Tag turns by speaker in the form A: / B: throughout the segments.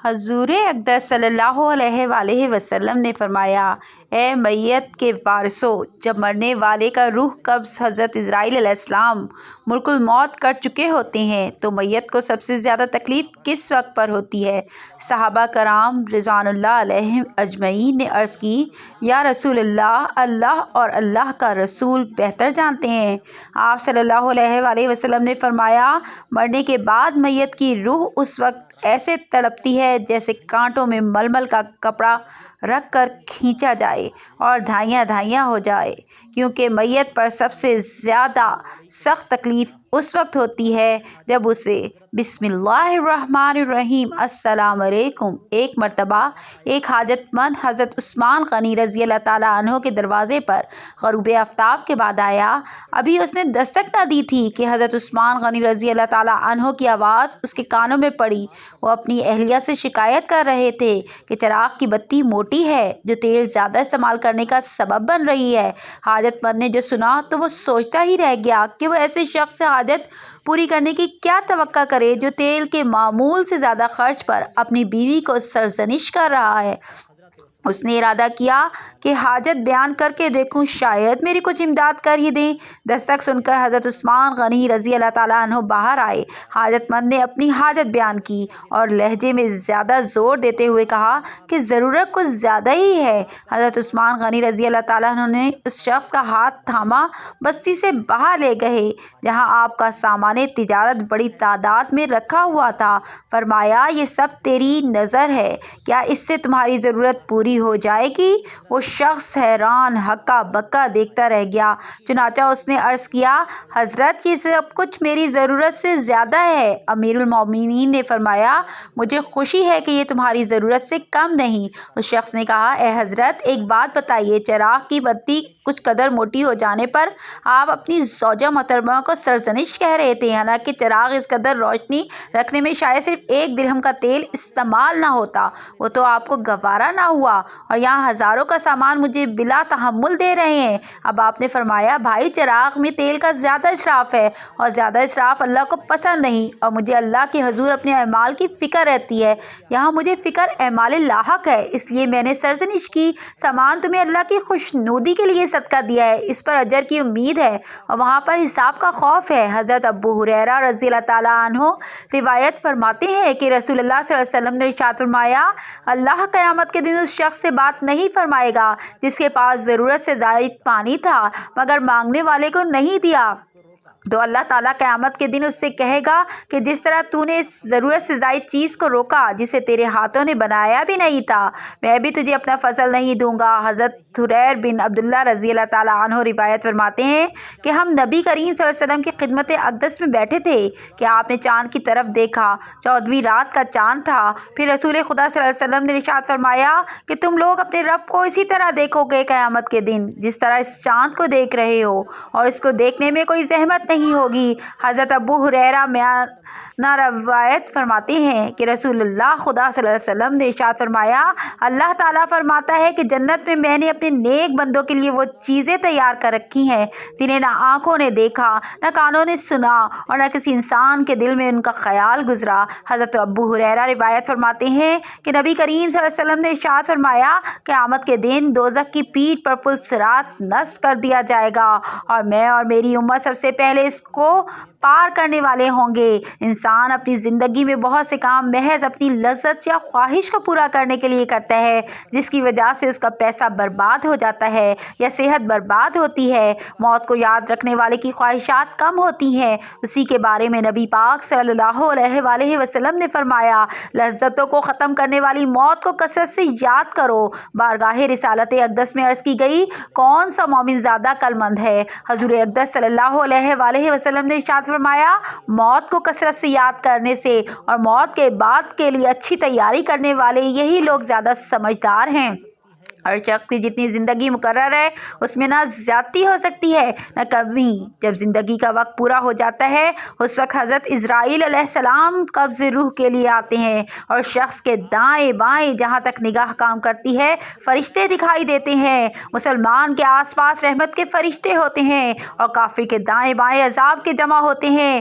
A: حضور اقدس صلی اللہ علیہ وآلہ وسلم نے فرمایا، اے میت کے وارثو، جب مرنے والے کا روح قبض حضرت عزرائیل علیہ السلام ملک الموت کر چکے ہوتے ہیں تو میت کو سب سے زیادہ تکلیف کس وقت پر ہوتی ہے؟ صحابہ کرام رضوان اللہ علیہم اجمعین نے عرض کی، یا رسول اللہ، اللہ اور اللہ کا رسول بہتر جانتے ہیں۔ آپ صلی اللہ علیہ وآلہ وسلم نے فرمایا، مرنے کے بعد میت کی روح اس وقت ایسے تڑپتی ہے جیسے کانٹوں میں ململ کا کپڑا رکھ کر کھینچا جائے اور دھائیاں دھائیاں ہو جائے، کیونکہ میت پر سب سے زیادہ سخت تکلیف اس وقت ہوتی ہے جب اسے بسم اللہ الرحمن الرحیم السلام علیکم ایک مرتبہ ایک حاجت مند حضرت عثمان غنی رضی اللہ تعالیٰ عنہ کے دروازے پر غروب آفتاب کے بعد آیا۔ ابھی اس نے دستک نہ دی تھی کہ حضرت عثمان غنی رضی اللہ تعالیٰ عنہ کی آواز اس کے کانوں میں پڑی۔ وہ اپنی اہلیہ سے شکایت کر رہے تھے کہ چراغ کی بتی موٹی ہے جو تیل زیادہ استعمال کرنے کا سبب بن رہی ہے۔ حاجت مند نے جو سنا تو وہ سوچتا ہی رہ گیا کہ وہ ایسے شخص سے حاجت پوری کرنے کی کیا توقع کرے جو تیل کے معمول سے زیادہ خرچ پر اپنی بیوی کو سرزنش کر رہا ہے۔ اس نے ارادہ کیا کہ حاجت بیان کر کے دیکھوں، شاید میری کچھ امداد کر ہی دیں۔ دستک سن کر حضرت عثمان غنی رضی اللہ تعالیٰ عنہ باہر آئے۔ حاجت مند نے اپنی حاجت بیان کی اور لہجے میں زیادہ زور دیتے ہوئے کہا کہ ضرورت کچھ زیادہ ہی ہے۔ حضرت عثمان غنی رضی اللہ تعالیٰ عنہ نے اس شخص کا ہاتھ تھاما، بستی سے باہر لے گئے جہاں آپ کا سامان تجارت بڑی تعداد میں رکھا ہوا تھا۔ فرمایا، یہ سب تیری نظر ہے، کیا اس سے تمہاری ضرورت پوری ہو جائے گی؟ وہ شخص حیران ہکا بکا دیکھتا رہ گیا۔ چنانچہ اس نے عرض کیا، حضرت یہ سب کچھ میری ضرورت سے زیادہ ہے۔ امیر المومنین نے فرمایا، مجھے خوشی ہے کہ یہ تمہاری ضرورت سے کم نہیں۔ اس شخص نے کہا، اے حضرت، ایک بات بتائیے، چراغ کی بتی کچھ قدر موٹی ہو جانے پر آپ اپنی زوجہ محترمہ کو سرزنش کہہ رہے تھے، حالانکہ چراغ اس قدر روشنی رکھنے میں شاید صرف 1 درہم کا تیل استعمال نہ ہوتا، وہ تو آپ کو گوارا نہ ہوا، اور یہاں ہزاروں کا سامان مجھے بلا تحمل دے رہے ہیں۔ اب آپ نے فرمایا، بھائی، چراغ میں تیل کا زیادہ اسراف ہے اور زیادہ اسراف اللہ کو پسند نہیں، اور مجھے اللہ کے حضور اپنے اعمال کی فکر رہتی ہے۔ یہاں مجھے فکر اعمال لاحق ہے، اس لیے میں نے سرزنش کی۔ سامان تمہیں اللہ کی خوشنودی کے لیے صدقہ دیا ہے، اس پر اجر کی امید ہے اور وہاں پر حساب کا خوف ہے۔ حضرت ابو ہریرہ رضی اللہ تعالیٰ عنہ روایت فرماتے ہیں کہ رسول اللہ صلی اللہ علیہ وسلم نے ارشاد فرمایا، اللہ قیامت کے دن اس شخص سے بات نہیں فرمائے گا جس کے پاس ضرورت سے زائد پانی تھا مگر مانگنے والے کو نہیں دیا، تو اللہ تعالیٰ قیامت کے دن اس سے کہے گا کہ جس طرح تو نے اس ضرورت سے زائد چیز کو روکا جسے تیرے ہاتھوں نے بنایا بھی نہیں تھا، میں بھی تجھے اپنا فضل نہیں دوں گا۔ حضرت حریر بن عبداللہ رضی اللہ تعالیٰ عنہ روایت فرماتے ہیں کہ ہم نبی کریم صلی اللہ علیہ وسلم کی خدمت اقدس میں بیٹھے تھے کہ آپ نے چاند کی طرف دیکھا، 14ویں رات کا چاند تھا۔ پھر رسول خدا صلی اللہ علیہ وسلم نے ارشاد فرمایا کہ تم لوگ اپنے رب کو اسی طرح دیکھو گے قیامت کے دن جس طرح اس چاند کو دیکھ رہے ہو، اور اس کو دیکھنے میں کوئی زحمت نہیں ہوگی۔ حضرت ابو ہریرہ میانہ روایت فرماتے ہیں کہ رسول اللہ خدا صلی اللہ علیہ وسلم نے ارشاد فرمایا، اللہ تعالیٰ فرماتا ہے کہ جنت میں میں نے اپنے نیک بندوں کے لیے وہ چیزیں تیار کر رکھی ہیں جنہیں نہ آنکھوں نے دیکھا، نہ کانوں نے سنا، اور نہ کسی انسان کے دل میں ان کا خیال گزرا۔ حضرت ابو ہریرہ روایت فرماتے ہیں کہ نبی کریم صلی اللہ علیہ وسلم نے ارشاد فرمایا، قیامت کے دن دوزخ کی پیٹھ پر پل صراط نصب کر دیا جائے گا اور میں اور میری امت سب سے پہلے اس کو پار کرنے والے ہوں گے۔ انسان اپنی زندگی میں بہت سے کام محض اپنی لذت یا خواہش کو پورا کرنے کے لیے کرتا ہے، جس کی وجہ سے اس کا پیسہ برباد ہو جاتا ہے یا صحت برباد ہوتی ہے۔ موت کو یاد رکھنے والے کی خواہشات کم ہوتی ہیں۔ اسی کے بارے میں نبی پاک صلی اللہ علیہ وآلہ وسلم نے فرمایا، لذتوں کو ختم کرنے والی موت کو کثرت سے یاد کرو۔ بارگاہ رسالت اقدس میں عرض کی گئی، کون سا مومن زیادہ عقل مند ہے؟ حضور اقدس صلی اللہ علیہ وآلہ وسلم نے ارشاد فرمایا، موت کو کثرت سے یاد کرنے سے اور موت کے بعد کے لیے اچھی تیاری کرنے والے یہی لوگ زیادہ سمجھدار ہیں۔ ہر شخص کی جتنی زندگی مقرر ہے اس میں نہ زیادتی ہو سکتی ہے نہ کمی۔ جب زندگی کا وقت پورا ہو جاتا ہے اس وقت حضرت عزرائیل علیہ السلام قبض روح کے لیے آتے ہیں اور شخص کے دائیں بائیں جہاں تک نگاہ کام کرتی ہے فرشتے دکھائی دیتے ہیں۔ مسلمان کے آس پاس رحمت کے فرشتے ہوتے ہیں اور کافر کے دائیں بائیں عذاب کے جمع ہوتے ہیں۔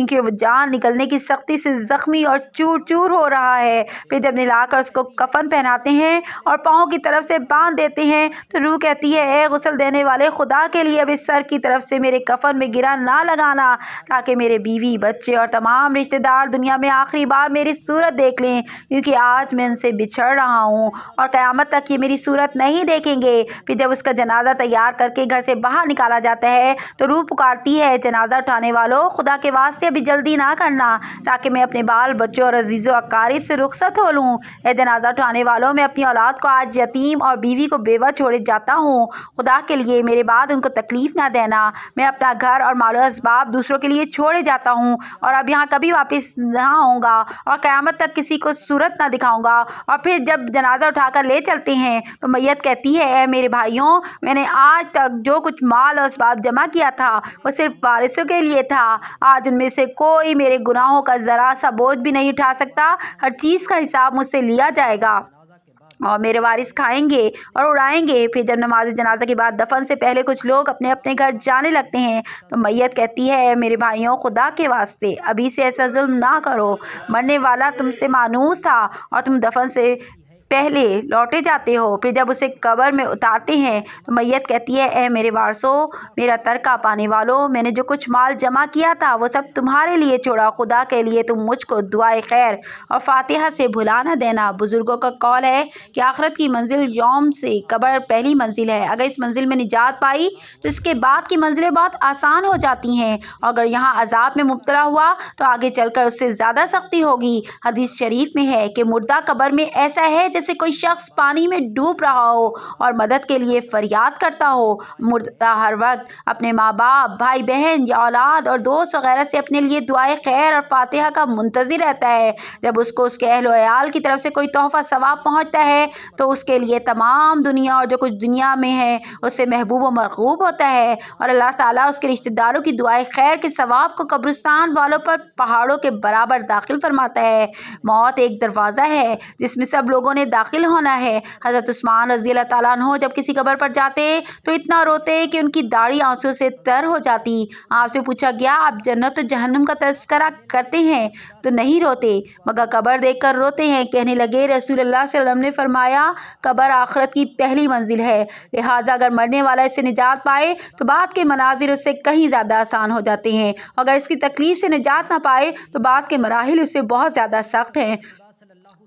A: کیونکہ وہ جان نکلنے کی سختی سے زخمی اور چور چور ہو رہا ہے۔ پھر جب نلا کر اس کو کفن پہناتے ہیں اور پاؤں کی طرف سے باندھ دیتے ہیں تو روح کہتی ہے اے غسل دینے والے خدا کے لیے اب اس سر کی طرف سے میرے کفن میں گرا نہ لگانا، تاکہ میرے بیوی بچے اور تمام رشتہ دار دنیا میں آخری بار میری صورت دیکھ لیں، کیونکہ آج میں ان سے بچھڑ رہا ہوں اور قیامت تک یہ میری صورت نہیں دیکھیں گے۔ پھر جب اس کا جنازہ تیار کر کے گھر سے باہر نکالا جاتا ہے تو روح پکارتی ہے جنازہ اٹھانے والوں خدا کے واسطے ابھی جلدی نہ کرنا، تاکہ میں اپنے بال بچوں اور عزیز و اقارب سے رخصت ہو لوں۔ اے جنازہ اٹھانے والوں، میں اپنی اولاد کو آج یتیم اور بیوی کو بیوہ چھوڑے جاتا ہوں، خدا کے لیے میرے بعد ان کو تکلیف نہ دینا۔ میں اپنا گھر اور مال و اسباب دوسروں کے لیے چھوڑے جاتا ہوں اور اب یہاں کبھی واپس نہ آؤں گا اور قیامت تک کسی کو صورت نہ دکھاؤں گا۔ اور پھر جب جنازہ اٹھا کر لے چلتے ہیں تو میت کہتی ہے اے میرے بھائیوں، میں نے آج تک جو کچھ مال اور اسباب جمع کیا تھا وہ صرف وارثوں کے لیے تھا، آج ان میں سے کوئی میرے گناہوں کا ذرا سا بوجھ بھی نہیں اٹھا سکتا۔ ہر چیز کا حساب مجھ سے لیا جائے گا اور میرے وارث کھائیں گے اور اڑائیں گے۔ پھر جب نماز جنازہ کے بعد دفن سے پہلے کچھ لوگ اپنے اپنے گھر جانے لگتے ہیں تو میت کہتی ہے اے میرے بھائیوں، خدا کے واسطے ابھی سے ایسا ظلم نہ کرو، مرنے والا تم سے مانوس تھا اور تم دفن سے پہلے لوٹے جاتے ہو۔ پھر جب اسے قبر میں اتارتے ہیں تو میت کہتی ہے اے میرے وارثوں، میرا ترکہ پانے والوں، میں نے جو کچھ مال جمع کیا تھا وہ سب تمہارے لیے چھوڑا، خدا کے لیے تم مجھ کو دعائے خیر اور فاتحہ سے بھلا نہ دینا۔ بزرگوں کا قول ہے کہ آخرت کی منزل یوم سے قبر پہلی منزل ہے، اگر اس منزل میں نجات پائی تو اس کے بعد کی منزلیں بہت آسان ہو جاتی ہیں، اور اگر یہاں عذاب میں مبتلا ہوا تو آگے چل کر اس سے زیادہ سختی ہوگی۔ حدیث شریف میں ہے کہ مردہ قبر میں ایسا ہے جیسے کوئی شخص پانی میں ڈوب رہا ہو اور مدد کے لیے فریاد کرتا ہو۔ مردہ ہر وقت اپنے ماں باپ، بھائی بہن یا اولاد اور دوست وغیرہ سے اپنے لیے دعائے خیر اور فاتحہ کا منتظر رہتا ہے۔ جب اس کو اس کے اہل و عیال کی طرف سے کوئی تحفہ ثواب پہنچتا ہے تو اس کے لیے تمام دنیا اور جو کچھ دنیا میں ہے اس سے محبوب و مرغوب ہوتا ہے، اور اللہ تعالیٰ اس کے رشتہ داروں کی دعائے خیر کے ثواب کو قبرستان والوں پر پہاڑوں کے برابر داخل فرماتا ہے۔ موت ایک دروازہ ہے جس میں سب لوگوں نے داخل ہونا ہے۔ حضرت عثمان رضی اللہ تعالیٰ عنہ جب کسی قبر پر جاتے تو اتنا روتے کہ ان کی داڑھی آنسوں سے تر ہو جاتی۔ آپ سے پوچھا گیا آپ جنت و جہنم کا تذکرہ کرتے ہیں تو نہیں روتے مگر قبر دیکھ کر روتے ہیں؟ کہنے لگے رسول اللہ صلی اللہ علیہ وسلم نے فرمایا قبر آخرت کی پہلی منزل ہے، لہٰذا اگر مرنے والا اس سے نجات پائے تو بعد کے مناظر اس سے کہیں زیادہ آسان ہو جاتے ہیں، اگر اس کی تکلیف سے نجات نہ پائے تو بعد کے مراحل اس سے بہت زیادہ سخت ہیں۔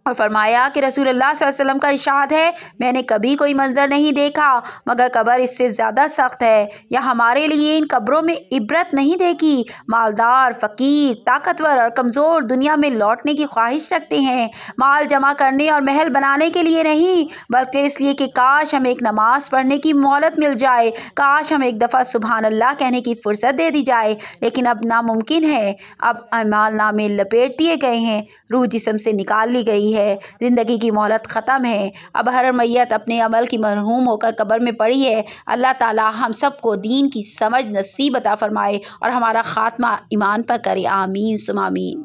A: اور فرمایا کہ رسول اللہ صلی اللہ علیہ وسلم کا ارشاد ہے میں نے کبھی کوئی منظر نہیں دیکھا مگر قبر اس سے زیادہ سخت ہے، یا ہمارے لیے ان قبروں میں عبرت نہیں دیکھی۔ مالدار، فقیر، طاقتور اور کمزور دنیا میں لوٹنے کی خواہش رکھتے ہیں، مال جمع کرنے اور محل بنانے کے لیے نہیں بلکہ اس لیے کہ کاش ہمیں ایک نماز پڑھنے کی مہلت مل جائے، کاش ہمیں ایک دفعہ سبحان اللہ کہنے کی فرصت دے دی جائے، لیکن اب ناممکن ہے۔ اب اعمال نامے لپیٹ دیے گئے ہیں، روح جسم سے نکال لی گئی ہے، زندگی کی مہلت ختم ہے، اب ہر میت اپنے عمل کی محروم ہو کر قبر میں پڑی ہے۔ اللہ تعالی ہم سب کو دین کی سمجھ نصیب عطا فرمائے اور ہمارا خاتمہ ایمان پر کرے، آمین ثم آمین۔